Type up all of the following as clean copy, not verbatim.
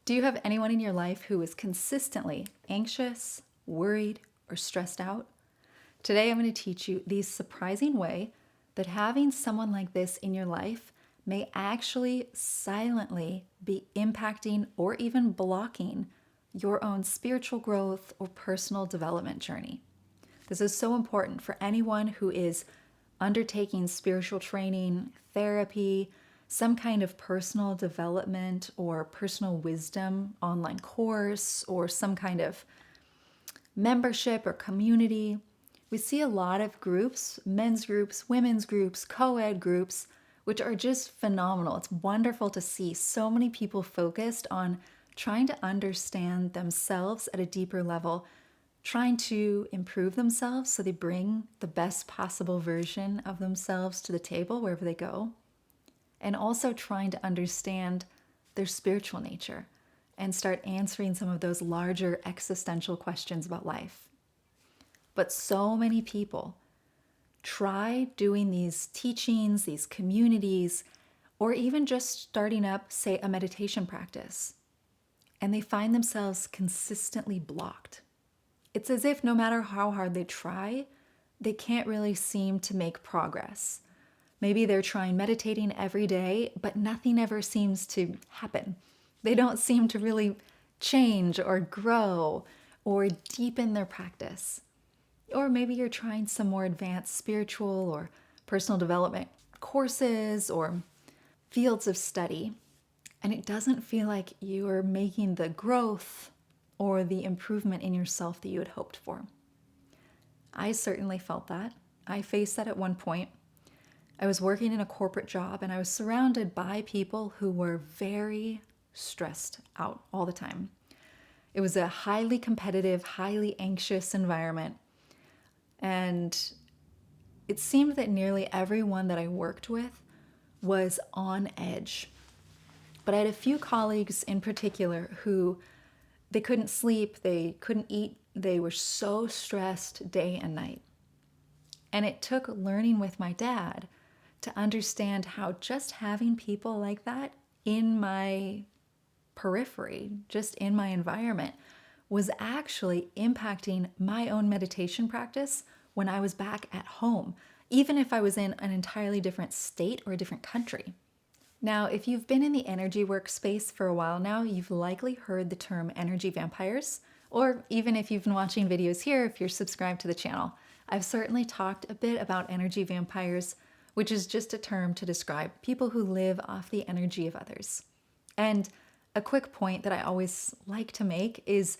Do you have anyone in your life who is consistently anxious, worried, or stressed out? Today, I'm going to teach you the surprising way that having someone like this in your life may actually silently be impacting or even blocking your own spiritual growth or personal development journey. This is so important for anyone who is undertaking spiritual training, therapy, some kind of personal development or personal wisdom online course, or some kind of membership or community. We see a lot of groups, men's groups, women's groups, co-ed groups, which are just phenomenal. It's wonderful to see so many people focused on trying to understand themselves at a deeper level, trying to improve themselves so they bring the best possible version of themselves to the table wherever they go, and also trying to understand their spiritual nature and start answering some of those larger existential questions about life. But so many people try doing these teachings, these communities, or even just starting up, say, a meditation practice, and they find themselves consistently blocked. It's as if no matter how hard they try, they can't really seem to make progress. Maybe they're trying meditating every day, but nothing ever seems to happen. They don't seem to really change or grow or deepen their practice. Or maybe you're trying some more advanced spiritual or personal development courses or fields of study, and it doesn't feel like you're making the growth or the improvement in yourself that you had hoped for. I certainly felt that. I faced that at one point. I was working in a corporate job and I was surrounded by people who were very stressed out all the time. It was a highly competitive, highly anxious environment. And it seemed that nearly everyone that I worked with was on edge. But I had a few colleagues in particular who they couldn't sleep, they couldn't eat, they were so stressed day and night. And it took learning with my dad to understand how just having people like that in my periphery, just in my environment, was actually impacting my own meditation practice when I was back at home, even if I was in an entirely different state or a different country. Now, if you've been in the energy work space for a while now, you've likely heard the term energy vampires, or even if you've been watching videos here, if you're subscribed to the channel, I've certainly talked a bit about energy vampires, which is just a term to describe people who live off the energy of others. And a quick point that I always like to make is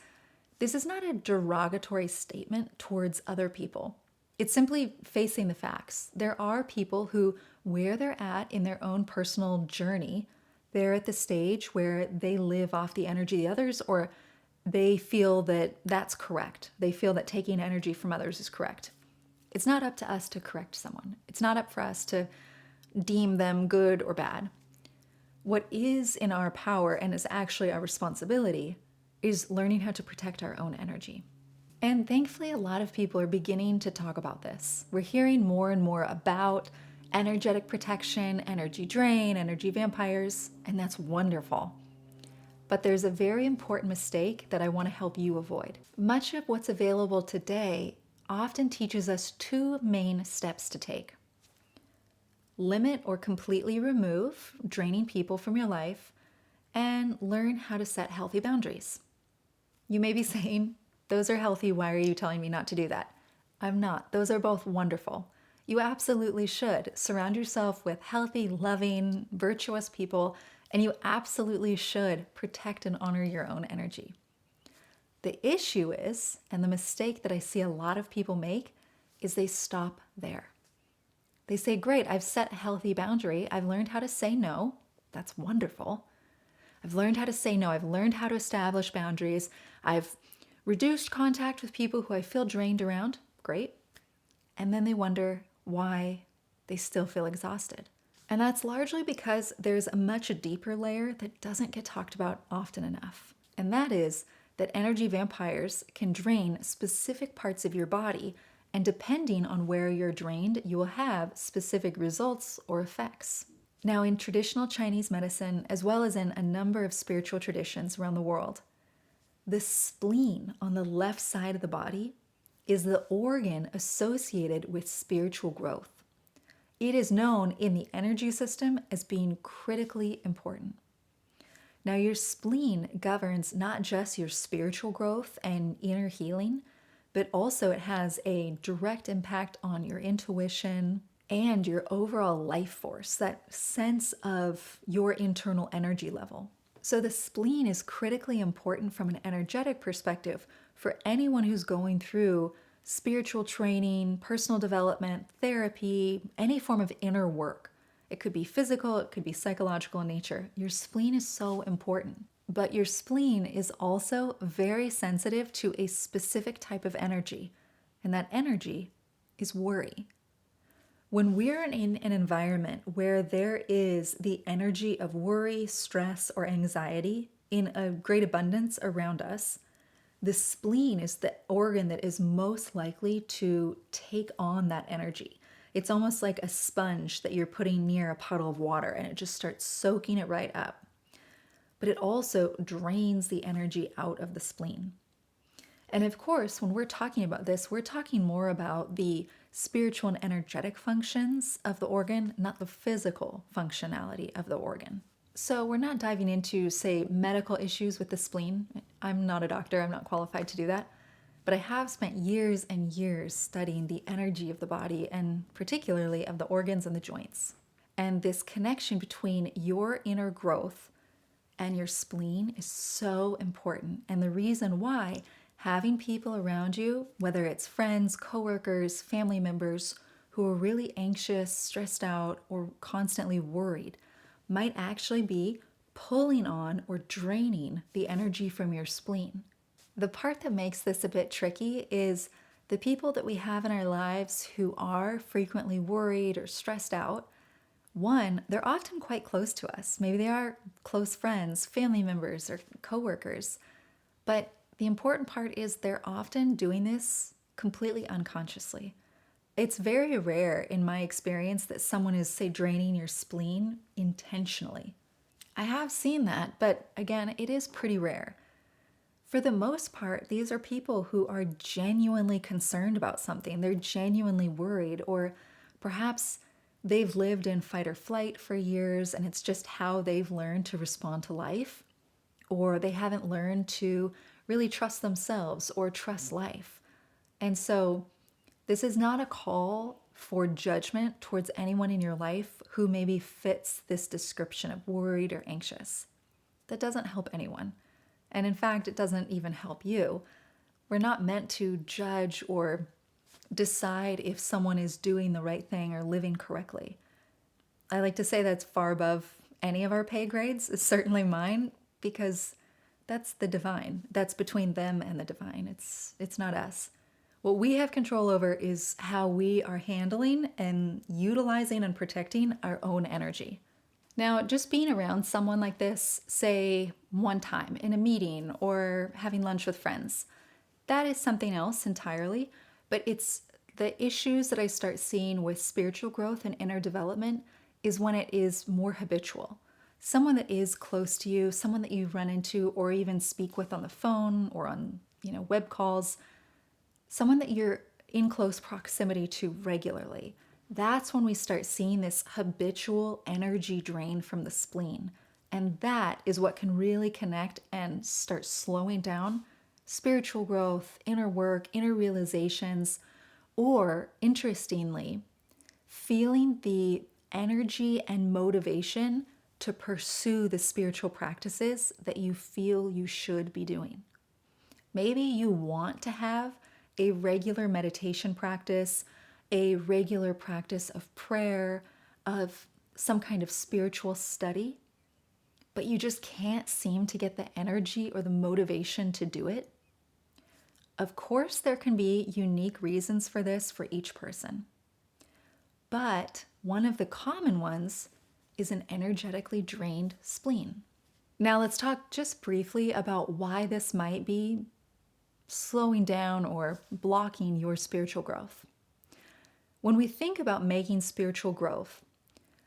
this is not a derogatory statement towards other people. It's simply facing the facts. There are people who, where they're at in their own personal journey, they're at the stage where they live off the energy of the others, or they feel that that's correct. They feel that taking energy from others is correct. It's not up to us to correct someone. It's not up for us to deem them good or bad. What is in our power and is actually our responsibility is learning how to protect our own energy. And thankfully, a lot of people are beginning to talk about this. We're hearing more and more about energetic protection, energy drain, energy vampires, and that's wonderful. But there's a very important mistake that I want to help you avoid. Much of what's available today often teaches us two main steps to take. Limit or completely remove draining people from your life, and learn how to set healthy boundaries. You may be saying, those are healthy, why are you telling me not to do that? I'm not. Those are both wonderful. You absolutely should surround yourself with healthy, loving, virtuous people, and you absolutely should protect and honor your own energy. The issue is, and the mistake that I see a lot of people make, is they stop there. They say, great, I've set a healthy boundary. I've learned how to say no. That's wonderful. I've learned how to say no. I've learned how to establish boundaries. I've reduced contact with people who I feel drained around. Great. And then they wonder why they still feel exhausted. And that's largely because there's a much deeper layer that doesn't get talked about often enough. And that is that energy vampires can drain specific parts of your body, and depending on where you're drained, you will have specific results or effects. Now, in traditional Chinese medicine, as well as in a number of spiritual traditions around the world, the spleen on the left side of the body is the organ associated with spiritual growth. It is known in the energy system as being critically important. Now, your spleen governs not just your spiritual growth and inner healing, but also it has a direct impact on your intuition and your overall life force, that sense of your internal energy level. So the spleen is critically important from an energetic perspective for anyone who's going through spiritual training, personal development, therapy, any form of inner work. It could be physical, it could be psychological in nature. Your spleen is so important. But your spleen is also very sensitive to a specific type of energy, and that energy is worry. When we're in an environment where there is the energy of worry, stress, or anxiety in a great abundance around us, the spleen is the organ that is most likely to take on that energy. It's almost like a sponge that you're putting near a puddle of water and it just starts soaking it right up. But it also drains the energy out of the spleen. And of course, when we're talking about this, we're talking more about the spiritual and energetic functions of the organ, not the physical functionality of the organ. So we're not diving into, say, medical issues with the spleen. I'm not a doctor, I'm not qualified to do that. But I have spent years and years studying the energy of the body and particularly of the organs and the joints. And this connection between your inner growth and your spleen is so important. And the reason why having people around you, whether it's friends, coworkers, family members who are really anxious, stressed out, or constantly worried, might actually be pulling on or draining the energy from your spleen. The part that makes this a bit tricky is the people that we have in our lives who are frequently worried or stressed out. One, they're often quite close to us. Maybe they are close friends, family members, or coworkers. But the important part is they're often doing this completely unconsciously. It's very rare in my experience that someone is, say, draining your spleen intentionally. I have seen that, but again, it is pretty rare. For the most part, these are people who are genuinely concerned about something. They're genuinely worried, or perhaps they've lived in fight or flight for years and it's just how they've learned to respond to life, or they haven't learned to really trust themselves or trust life. And so this is not a call for judgment towards anyone in your life who maybe fits this description of worried or anxious. That doesn't help anyone. And in fact, it doesn't even help you. We're not meant to judge or decide if someone is doing the right thing or living correctly. I like to say that's far above any of our pay grades, certainly mine, because that's the divine. That's between them and the divine. It's not us. What we have control over is how we are handling and utilizing and protecting our own energy. Now, just being around someone like this, say one time in a meeting or having lunch with friends, that is something else entirely. But it's the issues that I start seeing with spiritual growth and inner development is when it is more habitual. Someone that is close to you, someone that you run into or even speak with on the phone or on, web calls, someone that you're in close proximity to regularly. That's when we start seeing this habitual energy drain from the spleen. And that is what can really connect and start slowing down spiritual growth, inner work, inner realizations, or interestingly, feeling the energy and motivation to pursue the spiritual practices that you feel you should be doing. Maybe you want to have a regular meditation practice, a regular practice of prayer, of some kind of spiritual study, but you just can't seem to get the energy or the motivation to do it. Of course, there can be unique reasons for this for each person, but one of the common ones is an energetically drained spleen. Now let's talk just briefly about why this might be slowing down or blocking your spiritual growth. When we think about making spiritual growth,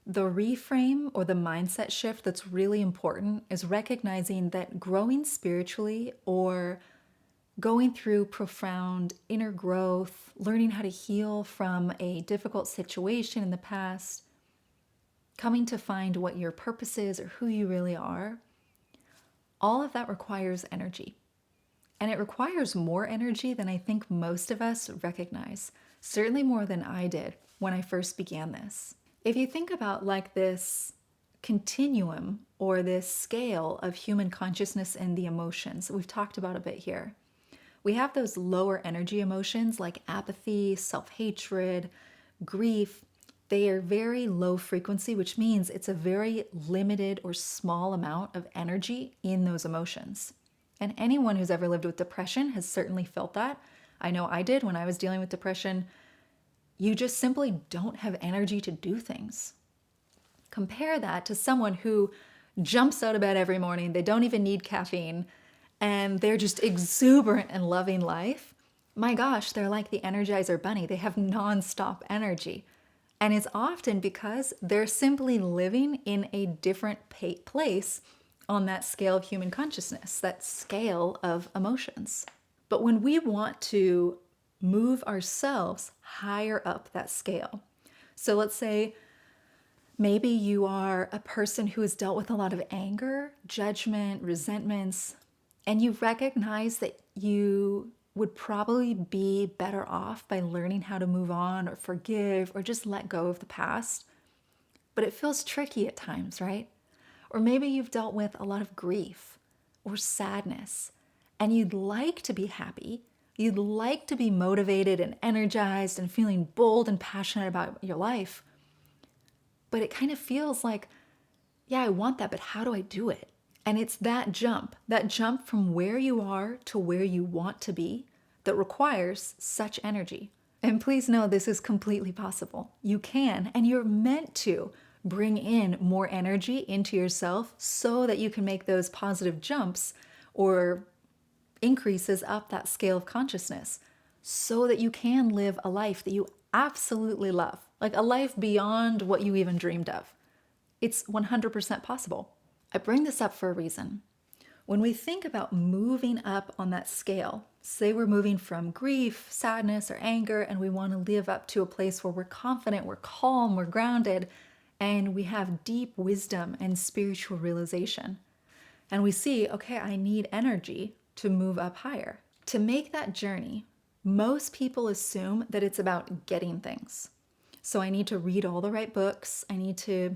The reframe or the mindset shift that's really important is recognizing that growing spiritually or going through profound inner growth, learning how to heal from a difficult situation in the past, coming to find what your purpose is or who you really are, all of that requires energy. And it requires more energy than I think most of us recognize, certainly more than I did when I first began this. If you think about like this continuum or this scale of human consciousness and the emotions we've talked about a bit here, we have those lower energy emotions like apathy, self-hatred, grief. They are very low frequency, which means it's a very limited or small amount of energy in those emotions. And anyone who's ever lived with depression has certainly felt that. I know I did when I was dealing with depression. You just simply don't have energy to do things. Compare that to someone who jumps out of bed every morning, they don't even need caffeine, and they're just exuberant and loving life. My gosh, they're like the Energizer Bunny. They have nonstop energy. And it's often because they're simply living in a different place on that scale of human consciousness, that scale of emotions. But when we want to move ourselves higher up that scale, so let's say maybe you are a person who has dealt with a lot of anger, judgment, resentments, and you recognize that you would probably be better off by learning how to move on or forgive or just let go of the past. But it feels tricky at times, right? Or maybe you've dealt with a lot of grief or sadness and you'd like to be happy. You'd like to be motivated and energized and feeling bold and passionate about your life. But it kind of feels like, yeah, I want that, but how do I do it? And it's that jump from where you are to where you want to be that requires such energy. And please know this is completely possible. You can, and you're meant to bring in more energy into yourself so that you can make those positive jumps or increases up that scale of consciousness so that you can live a life that you absolutely love, like a life beyond what you even dreamed of. It's 100% possible. I bring this up for a reason. When we think about moving up on that scale, say we're moving from grief, sadness, or anger, and we want to live up to a place where we're confident, we're calm, we're grounded, and we have deep wisdom and spiritual realization. And we see, okay, I need energy to move up higher. To make that journey, most people assume that it's about getting things. So I need to read all the right books. I need to,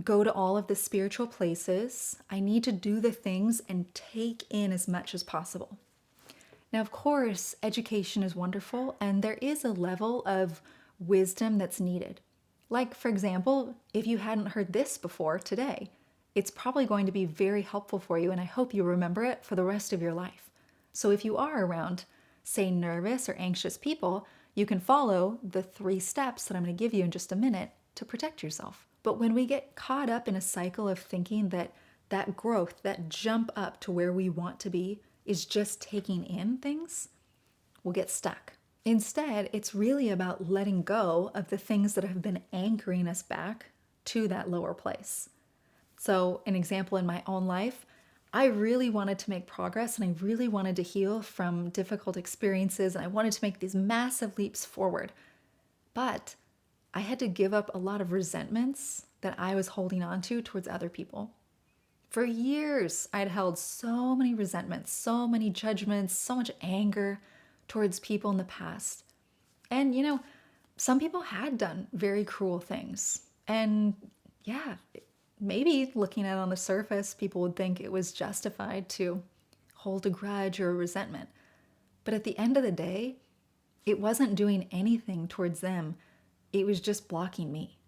go to all of the spiritual places. I need to do the things and take in as much as possible. Now, of course, education is wonderful, and there is a level of wisdom that's needed. Like, for example, if you hadn't heard this before today, it's probably going to be very helpful for you, and I hope you remember it for the rest of your life. So if you are around, say, nervous or anxious people, you can follow the 3 steps that I'm going to give you in just a minute to protect yourself. But when we get caught up in a cycle of thinking that that growth, that jump up to where we want to be, is just taking in things, we'll get stuck. Instead, it's really about letting go of the things that have been anchoring us back to that lower place. So, an example in my own life, I really wanted to make progress and I really wanted to heal from difficult experiences and I wanted to make these massive leaps forward. But I had to give up a lot of resentments that I was holding on to towards other people. For years, I'd held so many resentments, so many judgments, so much anger towards people in the past. And, some people had done very cruel things. And yeah, maybe looking at it on the surface, people would think it was justified to hold a grudge or a resentment. But at the end of the day, it wasn't doing anything towards them. It was just blocking me.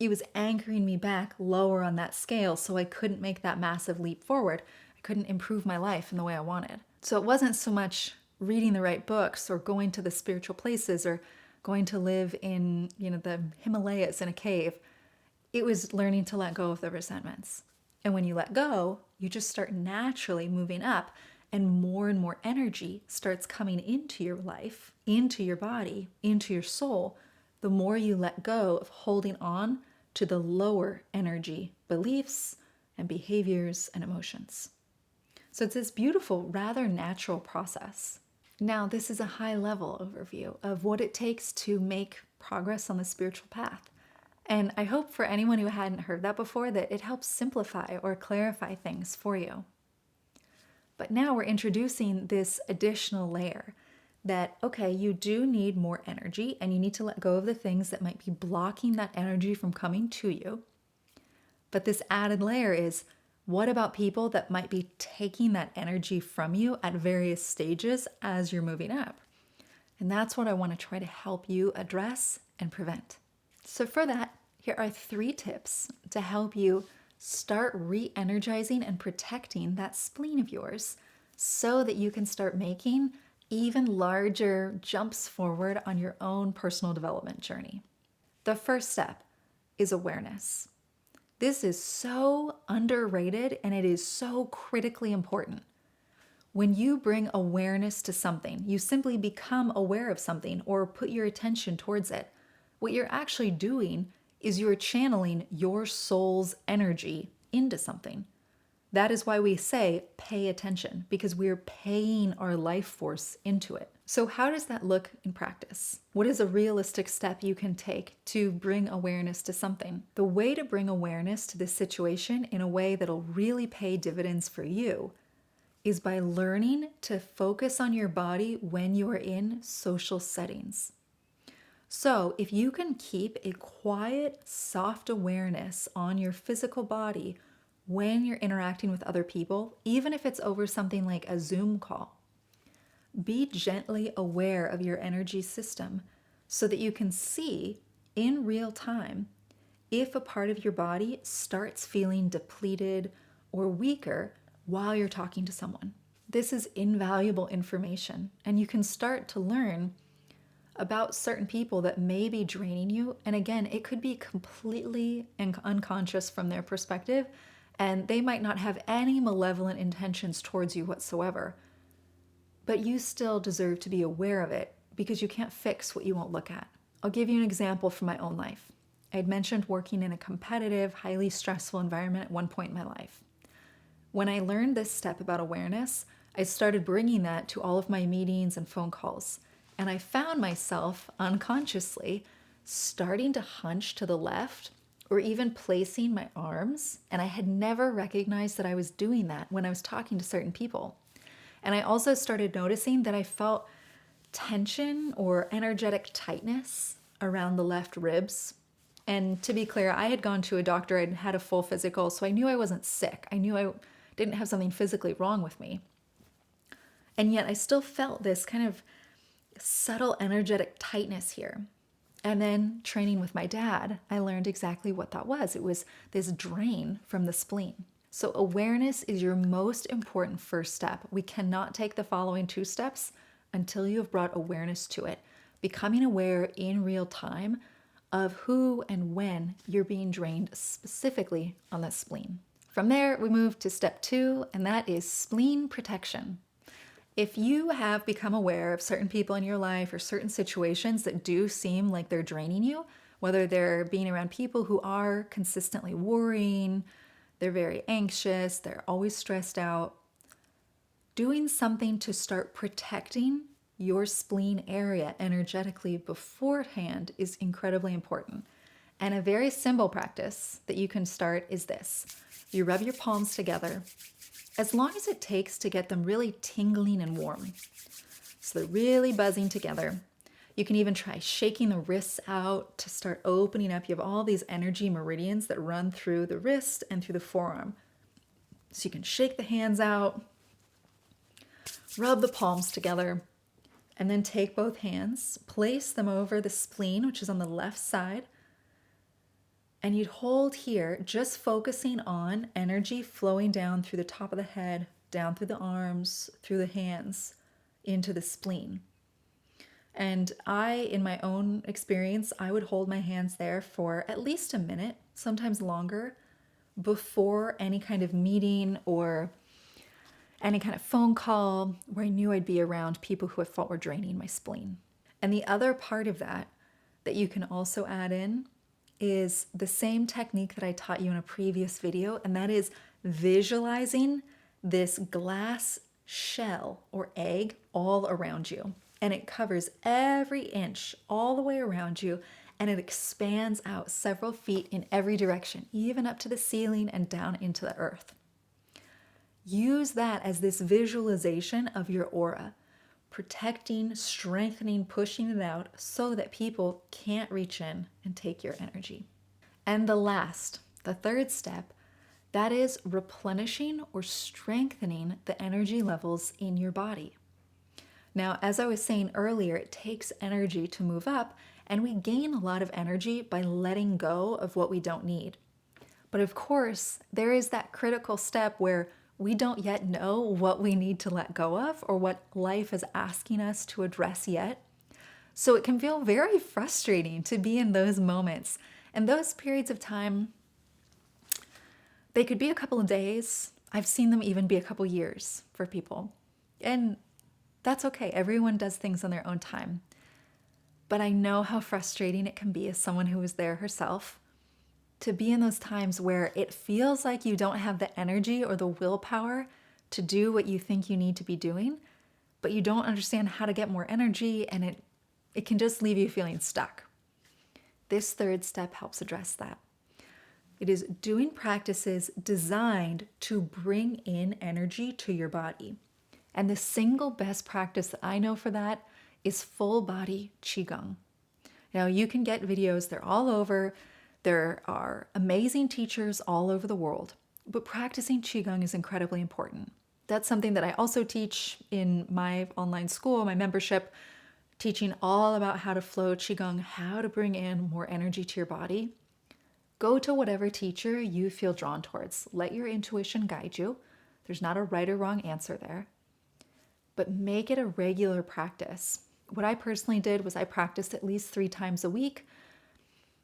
It was anchoring me back lower on that scale so I couldn't make that massive leap forward. I couldn't improve my life in the way I wanted. So it wasn't so much reading the right books or going to the spiritual places or going to live in, the Himalayas in a cave. It was learning to let go of the resentments. And when you let go, you just start naturally moving up and more energy starts coming into your life, into your body, into your soul, the more you let go of holding on to the lower energy beliefs and behaviors and emotions. So it's this beautiful, rather natural process. Now, this is a high-level overview of what it takes to make progress on the spiritual path. And I hope for anyone who hadn't heard that before that it helps simplify or clarify things for you. But now we're introducing this additional layer that, okay, you do need more energy and you need to let go of the things that might be blocking that energy from coming to you. But this added layer is, what about people that might be taking that energy from you at various stages as you're moving up? And that's what I want to try to help you address and prevent. So for that, here are 3 tips to help you start re-energizing and protecting that spleen of yours so that you can start making even larger jumps forward on your own personal development journey. The first step is awareness. This is so underrated and it is so critically important. When you bring awareness to something, you simply become aware of something or put your attention towards it. What you're actually doing is you're channeling your soul's energy into something. That is why we say pay attention, because we're paying our life force into it. So how does that look in practice? What is a realistic step you can take to bring awareness to something? The way to bring awareness to this situation in a way that'll really pay dividends for you is by learning to focus on your body when you are in social settings. So if you can keep a quiet, soft awareness on your physical body when you're interacting with other people, even if it's over something like a Zoom call, be gently aware of your energy system so that you can see in real time if a part of your body starts feeling depleted or weaker while you're talking to someone. This is invaluable information, and you can start to learn about certain people that may be draining you. And again, it could be completely unconscious from their perspective, and they might not have any malevolent intentions towards you whatsoever. But you still deserve to be aware of it because you can't fix what you won't look at. I'll give you an example from my own life. I had mentioned working in a competitive, highly stressful environment at one point in my life. When I learned this step about awareness, I started bringing that to all of my meetings and phone calls. And I found myself unconsciously starting to hunch to the left or even placing my arms. And I had never recognized that I was doing that when I was talking to certain people. And I also started noticing that I felt tension or energetic tightness around the left ribs. And to be clear, I had gone to a doctor, I'd had a full physical, so I knew I wasn't sick. I knew I didn't have something physically wrong with me. And yet I still felt this kind of subtle energetic tightness here. And then training with my dad, I learned exactly what that was. It was this drain from the spleen. So awareness is your most important first step. We cannot take the following 2 steps until you have brought awareness to it. Becoming aware in real time of who and when you're being drained specifically on the spleen. From there, we move to step 2, and that is spleen protection. If you have become aware of certain people in your life or certain situations that do seem like they're draining you, whether they're being around people who are consistently worrying, they're very anxious, they're always stressed out, doing something to start protecting your spleen area energetically beforehand is incredibly important. And a very simple practice that you can start is this. You rub your palms together, as long as it takes to get them really tingling and warm. So they're really buzzing together. You can even try shaking the wrists out to start opening up. You have all these energy meridians that run through the wrist and through the forearm. So you can shake the hands out, rub the palms together, and then take both hands, place them over the spleen, which is on the left side, and you'd hold here, just focusing on energy flowing down through the top of the head, down through the arms, through the hands, into the spleen. And in my own experience, I would hold my hands there for at least a minute, sometimes longer, before any kind of meeting or any kind of phone call where I knew I'd be around people who I felt were draining my spleen. And the other part of that that you can also add in is the same technique that I taught you in a previous video, and that is visualizing this glass shell or egg all around you. And it covers every inch all the way around you, and it expands out several feet in every direction, even up to the ceiling and down into the earth. Use that as this visualization of your aura, protecting, strengthening, pushing it out so that people can't reach in and take your energy. And the third step, that is replenishing or strengthening the energy levels in your body. Now, as I was saying earlier, it takes energy to move up, and we gain a lot of energy by letting go of what we don't need. But of course, there is that critical step where we don't yet know what we need to let go of or what life is asking us to address yet. So it can feel very frustrating to be in those moments. And those periods of time, they could be a couple of days. I've seen them even be a couple years for people. And that's okay. Everyone does things on their own time. But I know how frustrating it can be as someone who was there herself to be in those times where it feels like you don't have the energy or the willpower to do what you think you need to be doing, but you don't understand how to get more energy, and it can just leave you feeling stuck. This third step helps address that. It is doing practices designed to bring in energy to your body. And the single best practice that I know for that is full body Qigong. Now, you can get videos, they're all over. There are amazing teachers all over the world, but practicing Qigong is incredibly important. That's something that I also teach in my online school, my membership, teaching all about how to flow Qigong, how to bring in more energy to your body. Go to whatever teacher you feel drawn towards. Let your intuition guide you. There's not a right or wrong answer there, but make it a regular practice. What I personally did was I practiced at least 3 times a week,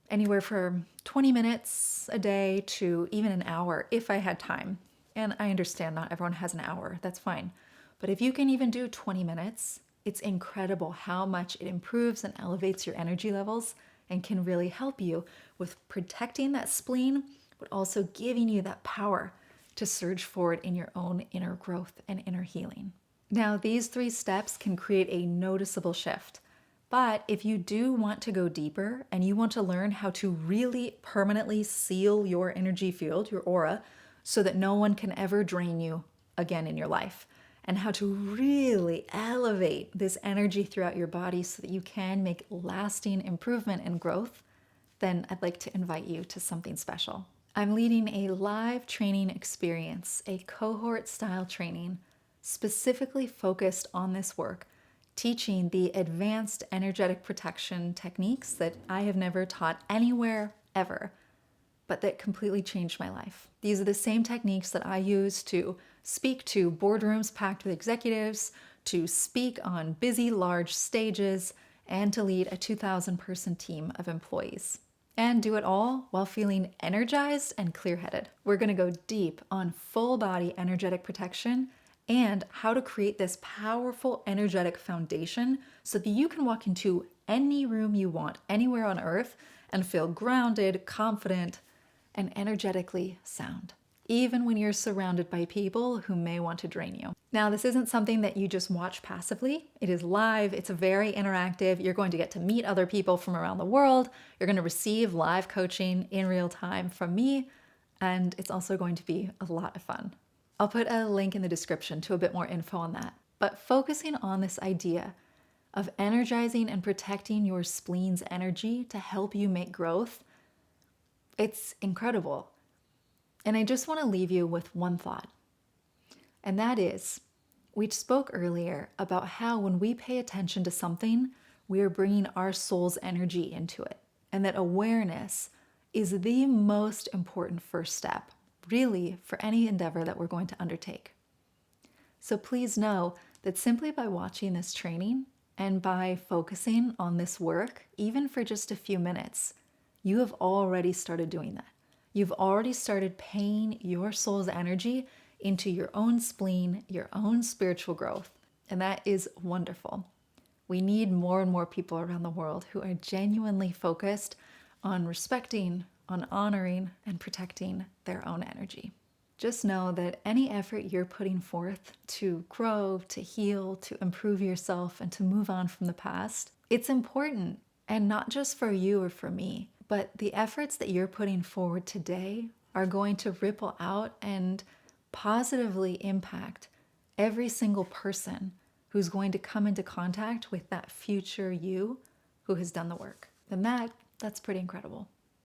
anywhere from 20 minutes a day to even an hour if I had time. And I understand not everyone has an hour, that's fine. But if you can even do 20 minutes, it's incredible how much it improves and elevates your energy levels and can really help you with protecting that spleen, but also giving you that power to surge forward in your own inner growth and inner healing. Now, these 3 steps can create a noticeable shift. But if you do want to go deeper and you want to learn how to really permanently seal your energy field, your aura, so that no one can ever drain you again in your life, and how to really elevate this energy throughout your body so that you can make lasting improvement and growth, then I'd like to invite you to something special. I'm leading a live training experience, a cohort-style training, specifically focused on this work, teaching the advanced energetic protection techniques that I have never taught anywhere ever, but that completely changed my life. These are the same techniques that I use to speak to boardrooms packed with executives, to speak on busy large stages, and to lead a 2,000-person team of employees. And do it all while feeling energized and clear-headed. We're going to go deep on full body energetic protection and how to create this powerful energetic foundation so that you can walk into any room you want, anywhere on earth, and feel grounded, confident, and energetically sound, even when you're surrounded by people who may want to drain you. Now, this isn't something that you just watch passively. It is live. It's very interactive. You're going to get to meet other people from around the world. You're going to receive live coaching in real time from me, and it's also going to be a lot of fun. I'll put a link in the description to a bit more info on that. But focusing on this idea of energizing and protecting your spleen's energy to help you make growth, it's incredible. And I just want to leave you with one thought. And that is, we spoke earlier about how when we pay attention to something, we are bringing our soul's energy into it. And that awareness is the most important first step, really, for any endeavor that we're going to undertake. So please know that simply by watching this training and by focusing on this work, even for just a few minutes, you have already started doing that. You've already started paying your soul's energy into your own spleen, your own spiritual growth. And that is wonderful. We need more and more people around the world who are genuinely focused on respecting, on honoring, and protecting their own energy. Just know that any effort you're putting forth to grow, to heal, to improve yourself, and to move on from the past, it's important. And not just for you or for me, but the efforts that you're putting forward today are going to ripple out and positively impact every single person who's going to come into contact with that future you who has done the work. And that's pretty incredible.